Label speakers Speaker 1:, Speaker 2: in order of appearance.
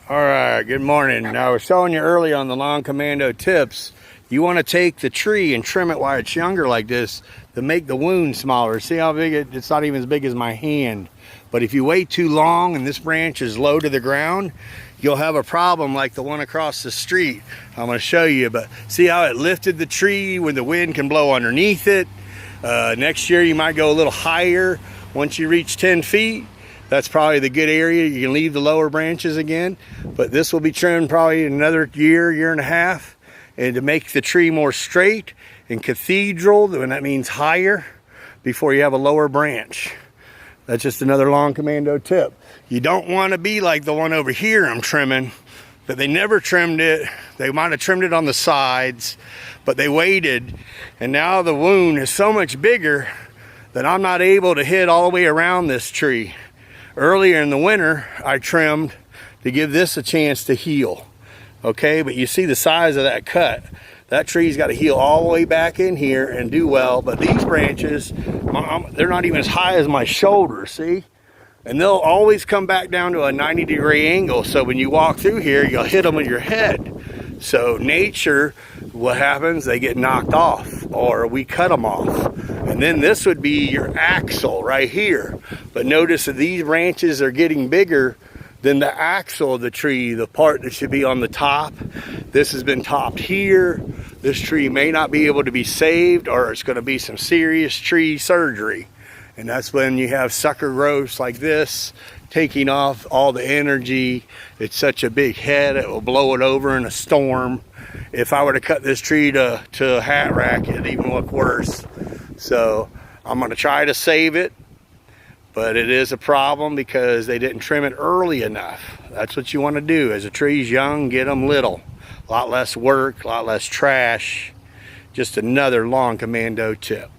Speaker 1: All right, good morning. Now, I was telling you earlier on the Lawn Commando tips, you want to take the tree and trim it while it's younger like this to make the wound smaller. See how big it's not even as big as my hand. But if you wait too long and this branch is low to the ground, you'll have a problem like the one across the street. I'm going to show you, but see how it lifted the tree when the wind can blow underneath it? Next year you might go a little higher once you reach 10 feet. That's probably the good area. You can leave the lower branches again, but this will be trimmed probably in another year and a half, and to make the tree more straight and cathedral, and that means higher, before you have a lower branch. That's just another Lawn Commando tip. You don't want to be like the one over here I'm trimming, but they never trimmed it. They might have trimmed it on the sides, but they waited, and now the wound is so much bigger that I'm not able to hit all the way around this tree. Earlier in the winter, I trimmed to give this a chance to heal. Okay, but you see the size of that cut. That tree's got to heal all the way back in here and do well. But these branches, they're not even as high as my shoulder, see? And they'll always come back down to a 90-degree angle. So when you walk through here, you'll hit them with your head. So nature, what happens? They get knocked off, or we cut them off. And then this would be your axle right here. But notice that these branches are getting bigger than the axle of the tree, the part that should be on the top. This has been topped here. This tree may not be able to be saved, or it's going to be some serious tree surgery. And that's when you have sucker growths like this, taking off all the energy. It's such a big head, it will blow it over in a storm. If I were to cut this tree to a hat rack, it'd even look worse. So I'm going to try to save it, but it is a problem because they didn't trim it early enough. That's what you want to do. As a tree's young, get them little. A lot less work, a lot less trash. Just another Lawn Commando tip.